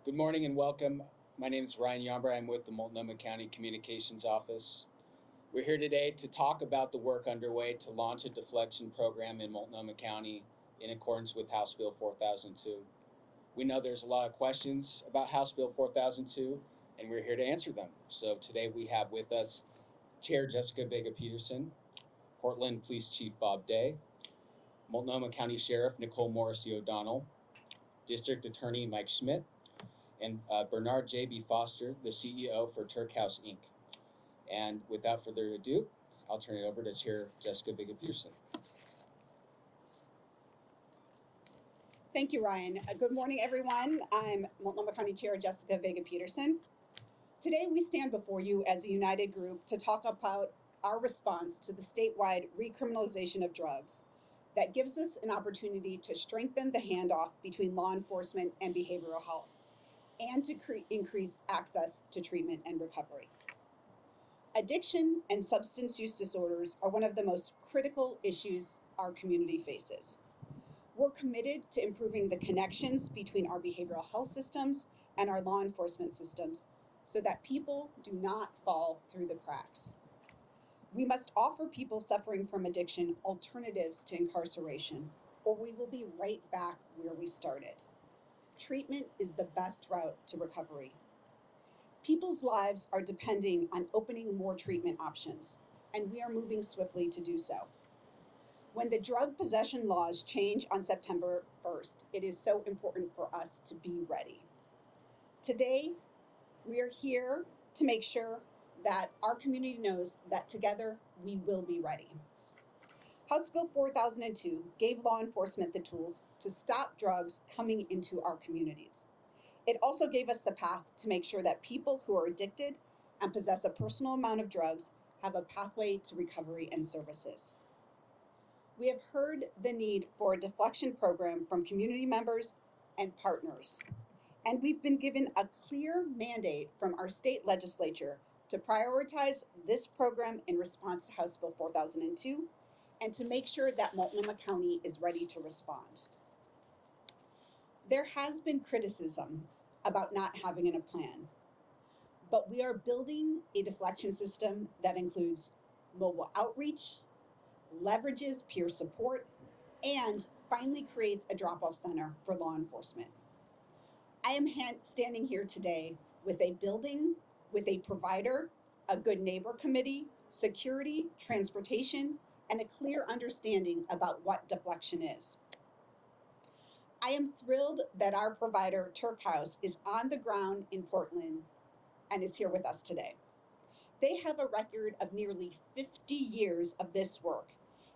Good morning and welcome. My name is Ryan Yomber. I'm with the Multnomah County Communications Office. We're here today to talk about the work underway to launch a deflection program in Multnomah County in accordance with House Bill 4002. We know there's a lot of questions about House Bill 4002, and we're here to answer them. So today we have with us Chair Jessica Vega Pederson, Portland Police Chief Bob Day, Multnomah County Sheriff Nicole Morrisey O'Donnell, District Attorney Mike Schmidt, and Bernard Gyebi-Foster, the CEO for Tuerk House, Inc. And without further ado, I'll turn it over to Chair Jessica Vega Pederson. Thank you, Ryan. Good morning, everyone. I'm Multnomah County Chair Jessica Vega Pederson. Today, we stand before you as a united group to talk about our response to the statewide recriminalization of drugs that gives us an opportunity to strengthen the handoff between law enforcement and behavioral health, and to increase access to treatment and recovery. Addiction and substance use disorders are one of the most critical issues our community faces. We're committed to improving the connections between our behavioral health systems and our law enforcement systems so that people do not fall through the cracks. We must offer people suffering from addiction alternatives to incarceration, or we will be right back where we started. Treatment is the best route to recovery. People's lives are depending on opening more treatment options, and we are moving swiftly to do so. When the drug possession laws change on September 1st, it is so important for us to be ready. Today, we are here to make sure that our community knows that together we will be ready. House Bill 4002 gave law enforcement the tools to stop drugs coming into our communities. It also gave us the path to make sure that people who are addicted and possess a personal amount of drugs have a pathway to recovery and services. We have heard the need for a deflection program from community members and partners, and we've been given a clear mandate from our state legislature to prioritize this program in response to House Bill 4002 and to make sure that Multnomah County is ready to respond. There has been criticism about not having a plan, but we are building a deflection system that includes mobile outreach, leverages peer support, and finally creates a drop-off center for law enforcement. I am standing here today with a building, with a provider, a good neighbor committee, security, transportation, and a clear understanding about what deflection is. I am thrilled that our provider, Tuerk House, is on the ground in Portland and is here with us today. They have a record of nearly 50 years of this work,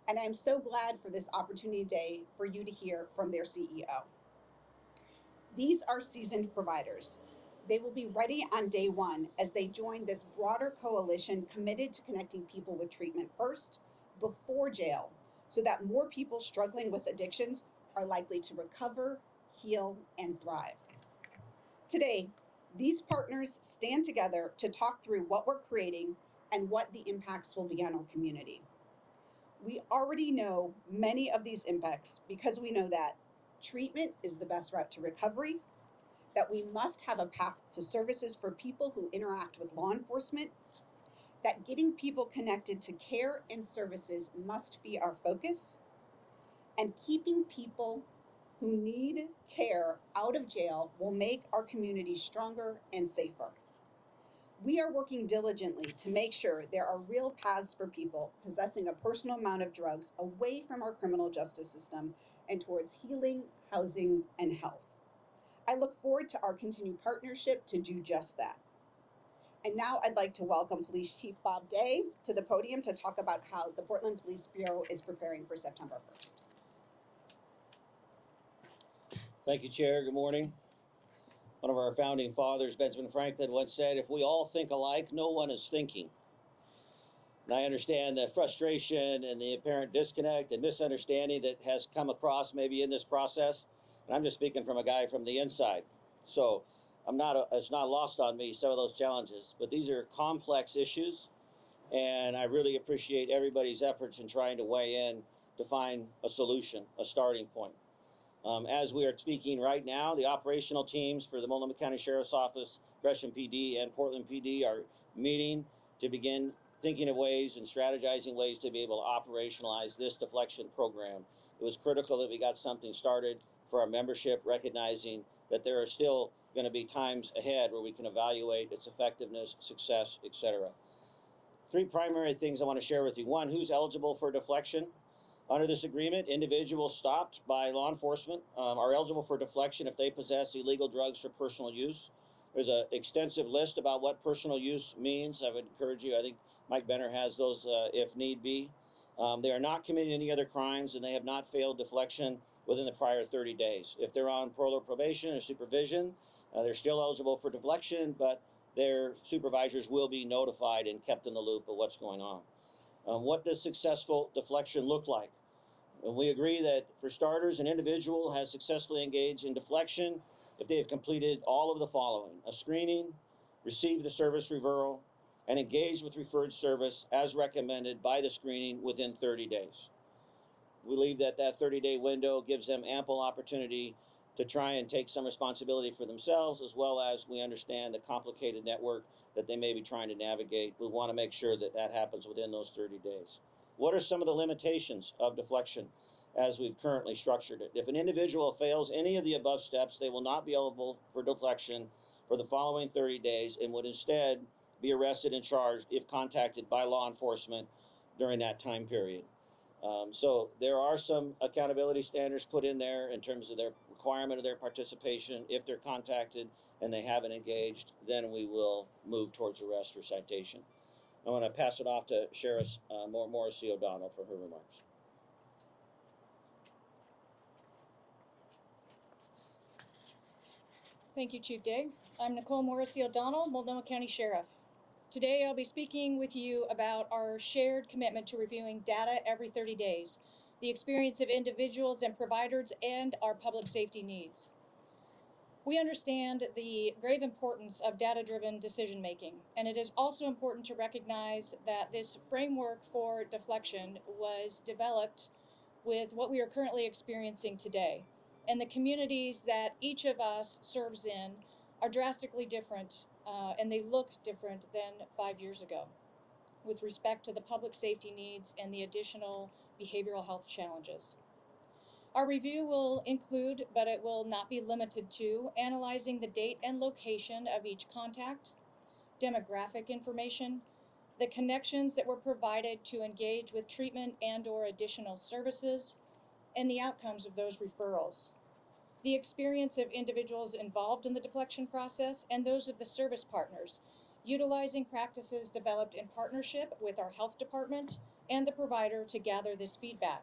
and I am so glad for this opportunity today for you to hear from their CEO. These are seasoned providers. They will be ready on day one as they join this broader coalition committed to connecting people with treatment first, before jail, so that more people struggling with addictions are likely to recover, heal, and thrive. Today, these partners stand together to talk through what we're creating and what the impacts will be on our community. We already know many of these impacts because we know that treatment is the best route to recovery, that we must have a path to services for people who interact with law enforcement, that getting people connected to care and services must be our focus, and keeping people who need care out of jail will make our community stronger and safer. We are working diligently to make sure there are real paths for people possessing a personal amount of drugs away from our criminal justice system and towards healing, housing, and health. I look forward to our continued partnership to do just that. And now I'd like to welcome Police Chief Bob Day to the podium to talk about how the Portland Police Bureau is preparing for September 1st. Thank you, Chair. Good morning. One of our founding fathers, Benjamin Franklin, once said, "If we all think alike, no one is thinking." And I understand the frustration and the apparent disconnect and misunderstanding that has come across maybe in this process. And I'm just speaking from a guy from the inside. So it's not lost on me, some of those challenges, but these are complex issues. And I really appreciate everybody's efforts in trying to weigh in to find a solution, a starting point. As we are speaking right now, the operational teams for the Multnomah County Sheriff's Office, Gresham PD, and Portland PD are meeting to begin thinking of ways and strategizing ways to be able to operationalize this deflection program. It was critical that we got something started for our membership, recognizing that there are still going to be times ahead where we can evaluate its effectiveness, success, etc. Three primary things I want to share with you. One, who's eligible for deflection? Under this agreement, individuals stopped by law enforcement are eligible for deflection if they possess illegal drugs for personal use. There's an extensive list about what personal use means. I would encourage you, I think Mike Benner has those if need be. They are not committing any other crimes, and they have not failed deflection within the prior 30 days. If they're on parole or probation or supervision, they're still eligible for deflection, but their supervisors will be notified and kept in the loop of what's going on. What does successful deflection look like? And we agree that, for starters, an individual has successfully engaged in deflection if they have completed all of the following: a screening, received the service referral, and engaged with referred service as recommended by the screening within 30 days. We believe that that 30-day window gives them ample opportunity to try and take some responsibility for themselves, as well as we understand the complicated network that they may be trying to navigate. We want to make sure that that happens within those 30 days. What are some of the limitations of deflection as we've currently structured it? If an individual fails any of the above steps, they will not be eligible for deflection for the following 30 days and would instead be arrested and charged if contacted by law enforcement during that time period. So there are some accountability standards put in there in terms of their requirement of their participation. If they're contacted and they haven't engaged, then we will move towards arrest or citation. I want to pass it off to Sheriff Morrisey O'Donnell for her remarks. Thank you, Chief Day. I'm Nicole Morrisey O'Donnell, Multnomah County Sheriff. Today I'll be speaking with you about our shared commitment to reviewing data every 30 days, the experience of individuals and providers, and our public safety needs. We understand the grave importance of data-driven decision-making, and it is also important to recognize that this framework for deflection was developed with what we are currently experiencing today. And the communities that each of us serves in are drastically different, and they look different than 5 years ago with respect to the public safety needs and the additional behavioral health challenges. Our review will include, but it will not be limited to, analyzing the date and location of each contact, demographic information, the connections that were provided to engage with treatment and/or additional services, and the outcomes of those referrals, the experience of individuals involved in the deflection process and those of the service partners, utilizing practices developed in partnership with our health department and the provider to gather this feedback.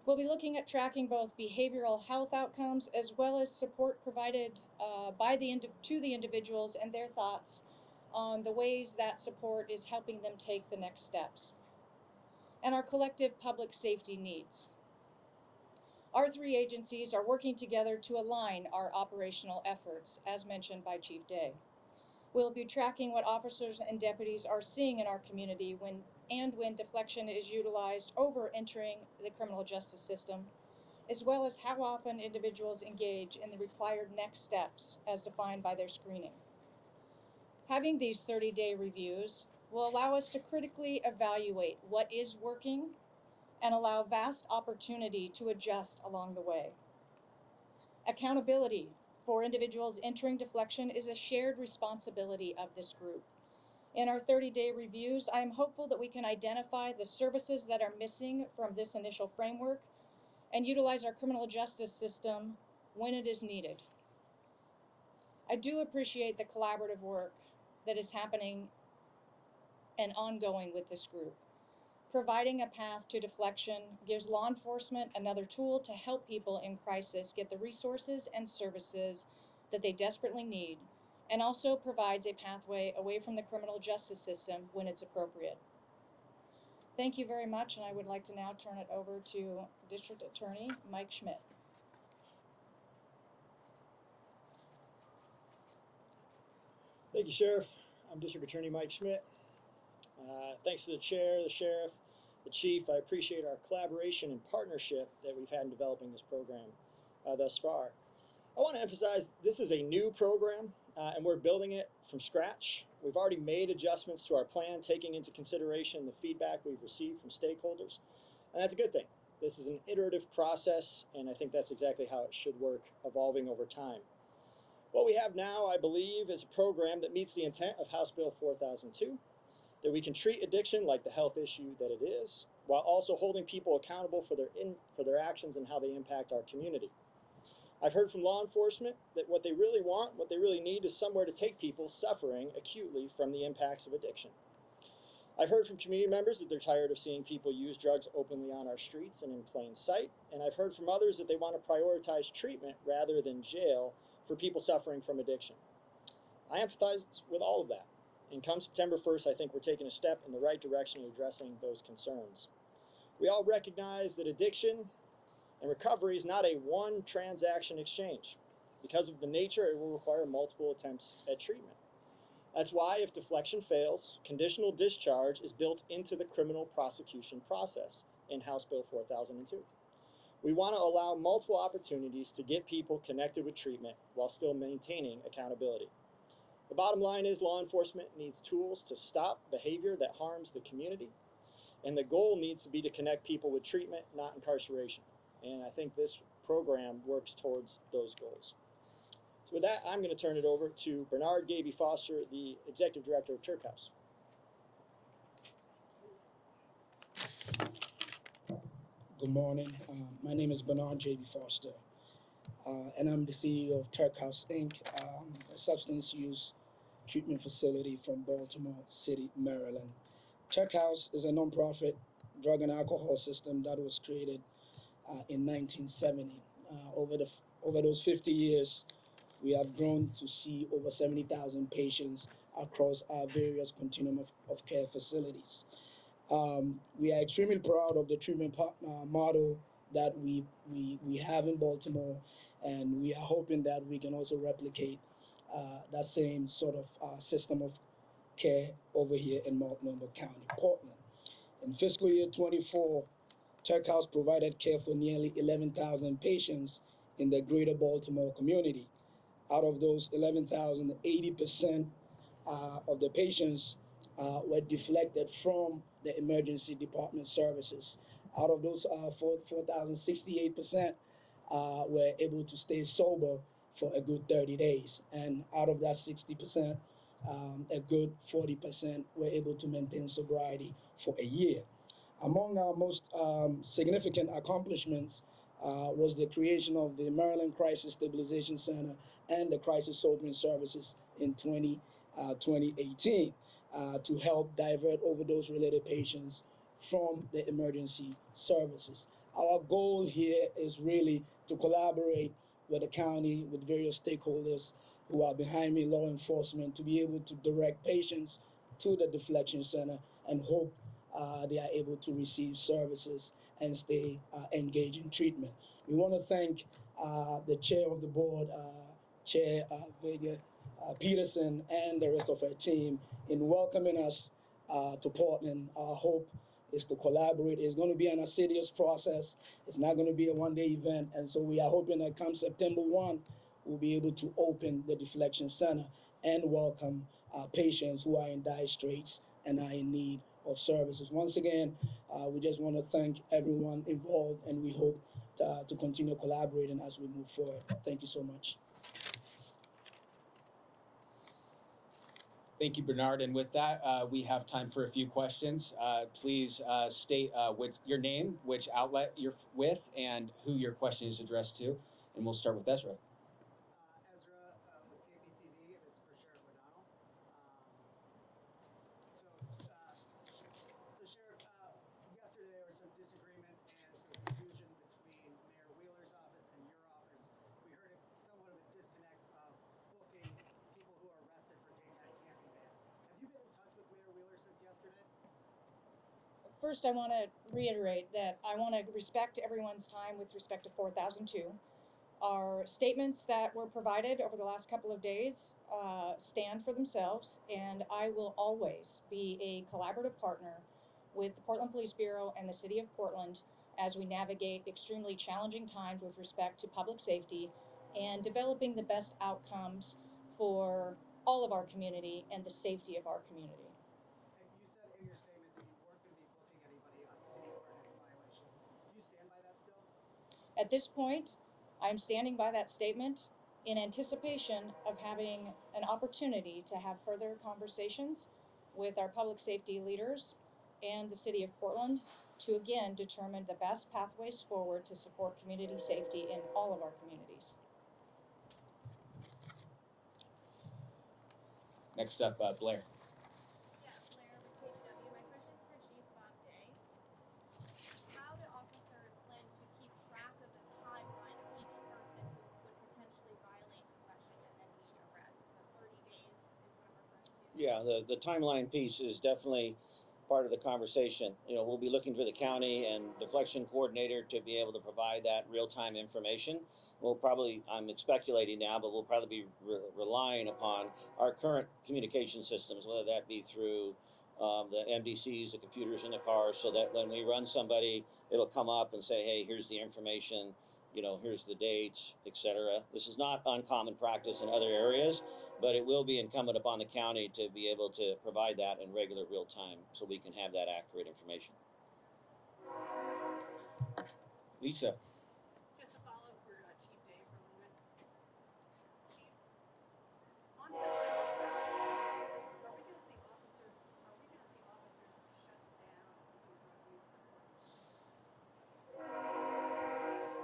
We'll be looking at tracking both behavioral health outcomes as well as support provided to the individuals and their thoughts on the ways that support is helping them take the next steps, and our collective public safety needs. Our three agencies are working together to align our operational efforts, as mentioned by Chief Day. We'll be tracking what officers and deputies are seeing in our community when deflection is utilized over entering the criminal justice system, as well as how often individuals engage in the required next steps as defined by their screening. Having these 30-day reviews will allow us to critically evaluate what is working and allow vast opportunity to adjust along the way. Accountability for individuals entering deflection is a shared responsibility of this group. In our 30-day reviews, I am hopeful that we can identify the services that are missing from this initial framework and utilize our criminal justice system when it is needed. I do appreciate the collaborative work that is happening and ongoing with this group. Providing a path to deflection gives law enforcement another tool to help people in crisis get the resources and services that they desperately need, and also provides a pathway away from the criminal justice system when it's appropriate. Thank you very much, and I would like to now turn it over to District Attorney Mike Schmidt. Thank you, Sheriff. I'm District Attorney Mike Schmidt. Thanks to the chair, the sheriff, the chief. I appreciate our collaboration and partnership that we've had in developing this program. thus far. I want to emphasize this is a new program, and we're building it from scratch. We've already made adjustments to our plan, taking into consideration the feedback we've received from stakeholders, and that's a good thing. This is an iterative process, and I think that's exactly how it should work, evolving over time. What we have now, I believe, is a program that meets the intent of House Bill 4002, that we can treat addiction like the health issue that it is, while also holding people accountable for their actions and how they impact our community. I've heard from law enforcement that what they really want, what they really need, is somewhere to take people suffering acutely from the impacts of addiction. I've heard from community members that they're tired of seeing people use drugs openly on our streets and in plain sight, and I've heard from others that they want to prioritize treatment rather than jail for people suffering from addiction. I empathize with all of that, and come September 1st, I think we're taking a step in the right direction in addressing those concerns. We all recognize that addiction and recovery is not a one transaction exchange. Because of the nature, it will require multiple attempts at treatment. That's why, if deflection fails, conditional discharge is built into the criminal prosecution process in House Bill 4002. We want to allow multiple opportunities to get people connected with treatment while still maintaining accountability. The bottom line is law enforcement needs tools to stop behavior that harms the community, and the goal needs to be to connect people with treatment, not incarceration. And I think this program works towards those goals. So with that, I'm going to turn it over to Bernard Gyebi-Foster, the Executive Director of Tuerk House. Good morning. My name is Bernard Gyebi-Foster, and I'm the CEO of Tuerk House, Inc., a substance use treatment facility from Baltimore City, Maryland. Tuerk House is a nonprofit drug and alcohol system that was created in 1970. Over those 50 years, we have grown to see over 70,000 patients across our various continuum of care facilities. We are extremely proud of the treatment model that we have in Baltimore, and we are hoping that we can also replicate that same sort of system of care over here in Multnomah County, Portland. In fiscal year 24, Tuerk House provided care for nearly 11,000 patients in the greater Baltimore community. Out of those 11,000, 80% of the patients were deflected from the emergency department services. Out of those 4,000, 68% were able to stay sober for a good 30 days. And out of that 60%, a good 40% were able to maintain sobriety for a year. Among our most significant accomplishments was the creation of the Maryland Crisis Stabilization Center and the Crisis Sobering Services in 2018 to help divert overdose-related patients from the emergency services. Our goal here is really to collaborate with the county, with various stakeholders who are behind me, law enforcement, to be able to direct patients to the deflection center and hope they are able to receive services and stay engaged in treatment. We want to thank the chair of the board, Chair Vega Pederson, and the rest of her team in welcoming us to Portland. Our hope is to collaborate. It's going to be an assiduous process. It's not going to be a one-day event. And so we are hoping that come September 1, we'll be able to open the deflection center and welcome patients who are in dire straits and are in need of services. Once again, we just want to thank everyone involved, and we hope to continue collaborating as we move forward. Thank you so much. Thank you, Bernard. And with that, we have time for a few questions. Please state your name, which outlet you're with, and who your question is addressed to. And we'll start with Ezra. Ezra with KBTV. This is for Sheriff O'Donnell. So Sheriff, yesterday there was some disagreement and some confusion between Mayor Wheeler's office and your office. We heard somewhat of a disconnect of booking people who are arrested for daytime camping bans. Have you been in touch with Mayor Wheeler since yesterday? First, I want to reiterate that I want to respect everyone's time with respect to 4002. Our statements that were provided over the last couple of days stand for themselves, and I will always be a collaborative partner with the Portland Police Bureau and the City of Portland as we navigate extremely challenging times with respect to public safety and developing the best outcomes for all of our community and the safety of our community. And you said in your statement that you weren't going to be booking anybody on city ordinance violations. Do you stand by that still? At this point, I'm standing by that statement in anticipation of having an opportunity to have further conversations with our public safety leaders and the city of Portland to again determine the best pathways forward to support community safety in all of our communities. Next up, Blair. Yeah, Blair with KTW. My question's for Chief Bob Day. How do officers plan to keep track of the timeline of each person who would potentially violate deflection and then need arrest? The 30 days is what I'm referring to. Yeah, the timeline piece is definitely part of the conversation. You know, we'll be looking for the county and deflection coordinator to be able to provide that real-time information. We'll probably, I'm speculating now, but we'll probably be relying upon our current communication systems, whether that be through the MDCs, the computers in the car, so that when we run somebody, it'll come up and say, hey, here's the information, you know, here's the dates, etc. This is not uncommon practice in other areas, but it will be incumbent upon the county to be able to provide that in regular real time so we can have that accurate information. Lisa. Just a follow for Chief Day for a moment. Chief, on September 1st, are we going to see officers shut down open drug use?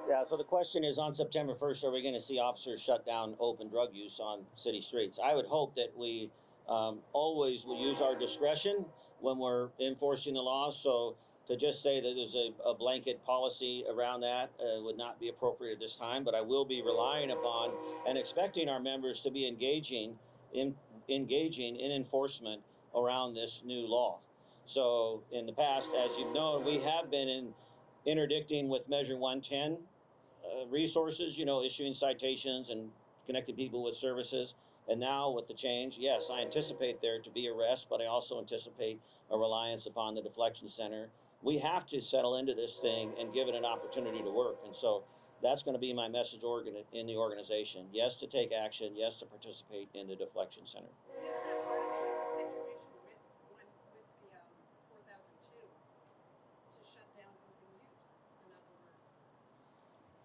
Yeah, so the question is, on September 1st, are we going to see officers shut down open drug use on city streets? I would hope that we always will use our discretion when we're enforcing the law. So to just say that there's a blanket policy around that would not be appropriate at this time, but I will be relying upon and expecting our members to be engaging in enforcement around this new law. So in the past, as you've known, we have been interdicting with Measure 110 resources, you know, issuing citations and connecting people with services. And now with the change, yes, I anticipate there to be arrests, but I also anticipate a reliance upon the deflection center. We have to settle into this thing and give it an opportunity to work. And so that's going to be my message in the organization. Yes, to take action. Yes, to participate in the deflection center. Isn't that part of the situation with the 4002 to shut down open use? In other words,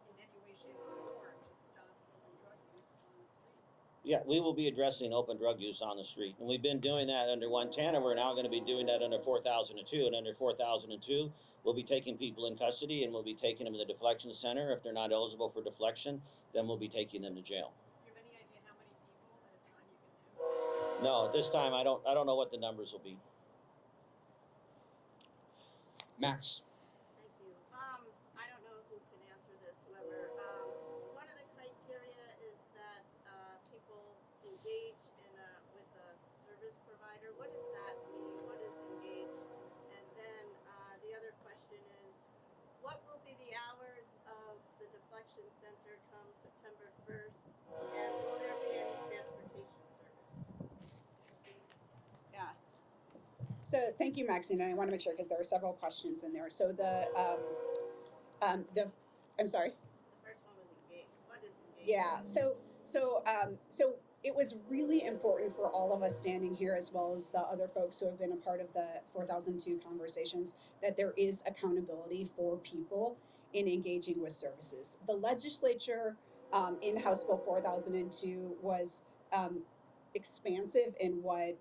in any way, shape, or form to stop open drug use on the streets? Yeah, we will be addressing open drug use on the street. And we've been doing that under 110, and we're now going to be doing that under 4002. And under 4002, we'll be taking people in custody, and we'll be taking them to the deflection center. If they're not eligible for deflection, then we'll be taking them to jail. Do you have any idea how many people at a time you can do? No, at this time, I don't know what the numbers will be. Max. Thank you. I don't know who can answer this, whoever. One of the criteria is that people engage with a service provider. What does that mean? What is engage? And then the other question is, what will be the hours of the deflection center come September 1st? And will there be any transportation service? Yeah. So thank you, Maxine. And I want to make sure because there are several questions in there. So I'm sorry. The first one was engage. What is engage? Yeah. So it was really important for all of us standing here, as well as the other folks who have been a part of the 4002 conversations, that there is accountability for people in engaging with services. The legislature in House Bill 4002 was expansive in what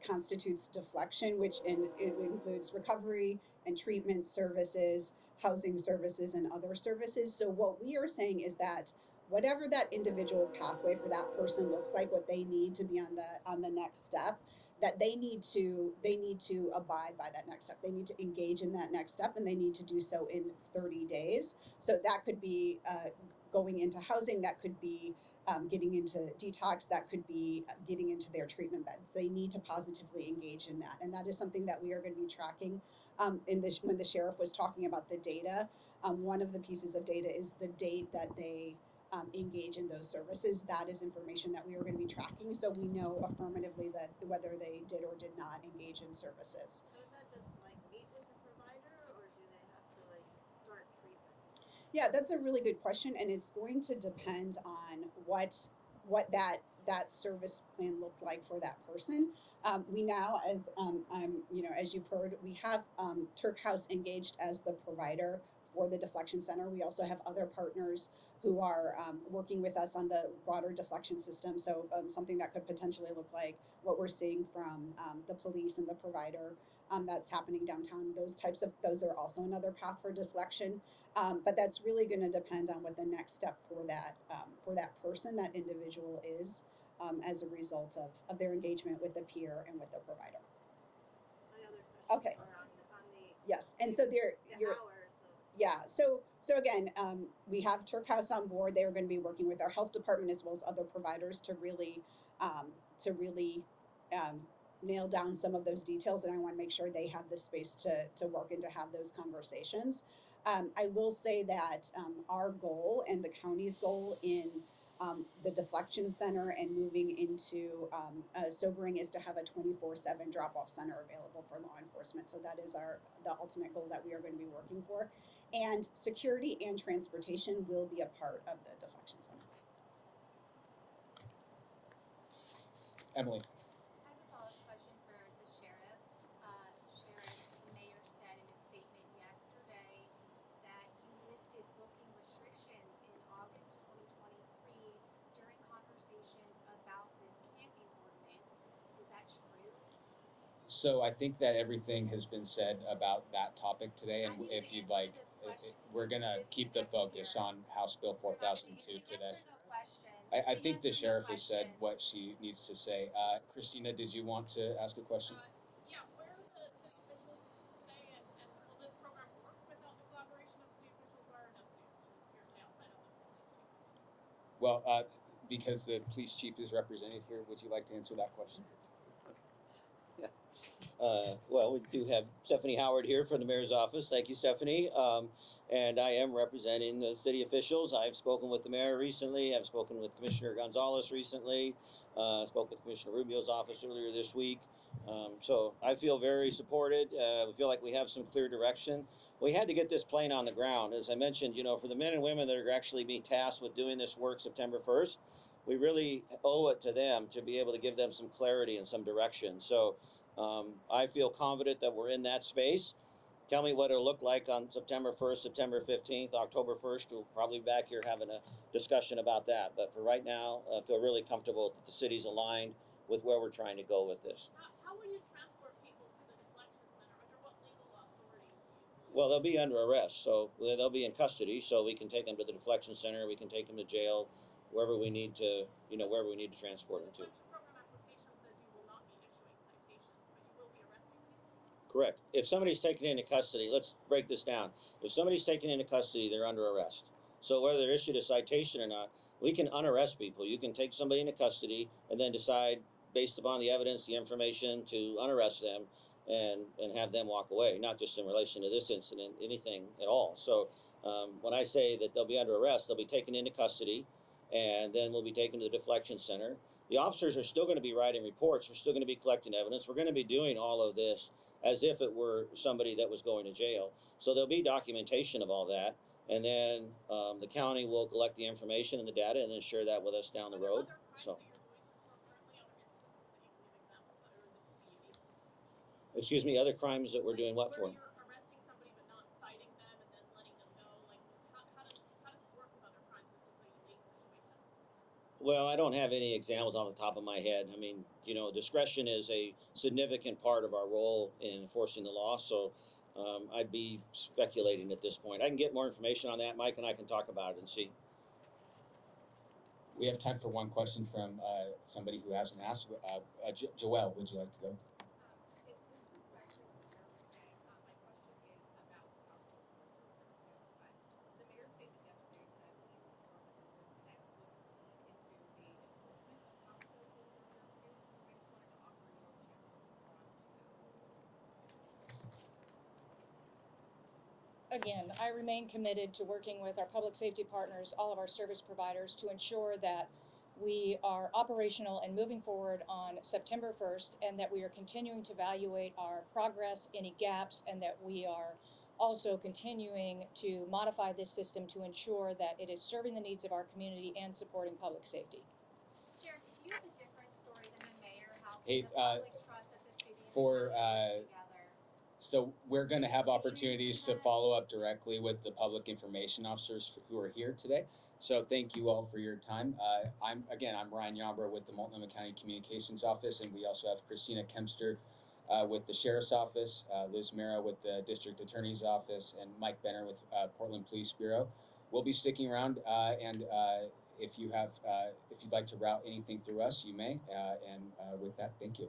constitutes deflection, which it includes recovery and treatment services, housing services, and other services. So what we are saying is that whatever that individual pathway for that person looks like, what they need to be on the next step, that they need to abide by that next step. They need to engage in that next step, and they need to do so in 30 days. So that could be going into housing, that could be getting into detox, that could be getting into their treatment beds. They need to positively engage in that. And that is something that we are going to be tracking when the sheriff was talking about the data. One of the pieces of data is the date that they engage in those services. That is information that we are going to be tracking, so we know affirmatively that whether they did or did not engage in services. So is that just like meet with the provider, or do they have to like Yeah, that's a really good question, and it's going to depend on what that service plan looked like for that person. We now, as as you've heard, we have Tuerk House engaged as the provider for the deflection center. We also have other partners who are working with us on the broader deflection system. So something that could potentially look like what we're seeing from the police and the provider that's happening downtown. Those are also another path for deflection. But that's really going to depend on what the next step for that person, that individual is, as a result of their engagement with the peer and with the provider. My other questions Okay. are on the Yes, and so the you're hours of yeah. So again, we have Tuerk House on board. They are going to be working with our health department as well as other providers to really nail down some of those details. And I want to make sure they have the space to work and to have those conversations. I will say that our goal and the county's goal in the deflection center and moving into sobering is to have a 24/7 drop-off center available for law enforcement. So that is the ultimate goal that we are going to be working for. And security and transportation will be a part of the deflection center. Emily. I have a follow-up question for the sheriff. Sheriff Mayor said in a statement yesterday that he lifted booking restrictions in August 2023 during conversations about this camping ordinance. Is that true? So I think that everything has been said about that topic today, and if you'd like, we're gonna keep the focus on House Bill 4002 today. I think the sheriff has said what she needs to say. Christina, did you want to ask a question? Yeah, where are the city officials today, and will this program work without the collaboration of city officials? Why are no city officials here today outside of the police chief? Well, because the police chief is represented here, would you like to answer that question? Well, we do have Stephanie Howard here from the mayor's office. Thank you, Stephanie. And I am representing the city officials. I've spoken with the mayor recently. I've spoken with Commissioner Gonzalez recently. Spoke with Commissioner Rubio's office earlier this week. So I feel very supported. We feel like we have some clear direction. We had to get this plane on the ground. As I mentioned, for the men and women that are actually being tasked with doing this work September 1st, we really owe it to them to be able to give them some clarity and some direction. So I feel confident that we're in that space. Tell me what it'll look like on September 1st, September 15th, October 1st. We'll probably be back here having a discussion about that. But for right now, I feel really comfortable that the city's aligned with where we're trying to go with this. How will you transport people to the deflection center? Under what legal authorities? Well, they'll be under arrest, so they'll be in custody. So we can take them to the deflection center. We can take them to jail, wherever we need to, wherever we need to transport them to. Correct. If somebody's taken into custody, let's break this down. If somebody's taken into custody, they're under arrest. So whether they're issued a citation or not, we can unarrest people. You can take somebody into custody and then decide, based upon the evidence, the information, to unarrest them and have them walk away, not just in relation to this incident, anything at all. So when I say that they'll be under arrest, they'll be taken into custody and then we'll be taken to the deflection center. The officers are still going to be writing reports. We're still going to be collecting evidence. We're going to be doing all of this as if it were somebody that was going to jail. So there'll be documentation of all that. And then the county will collect the information and the data and then share that with us down the road. So, excuse me, other crimes that we're doing what for? You're arresting somebody but not citing them and then letting them go. Like, how does this work with other crimes? This is a unique situation. Well, I don't have any examples off the top of my head. I mean, discretion is a significant part of our role in enforcing the law. So I'd be speculating at this point. I can get more information on that. Mike and I can talk about it and see. We have time for one question from somebody who hasn't asked. Joelle, would you like to go? Again, I remain committed to working with our public safety partners, all of our service providers, to ensure that we are operational and moving forward on September 1st, and that we are continuing to evaluate our progress, any gaps, and that we are also continuing to modify this system to ensure that it is serving the needs of our community and supporting public safety. Sheriff, do you have a different story than the mayor? How Hey, the public trust that the city and the for, county work together? So we're going to have opportunities to follow up directly with the public information officers who are here today. So thank you all for your time. I'm Ryan Yombra with the Multnomah County Communications Office, and we also have Christina Kempster with the Sheriff's Office, Liz Mera with the District Attorney's Office, and Mike Benner with Portland Police Bureau. We'll be sticking around, and if you'd like to route anything through us, you may. And with that, thank you.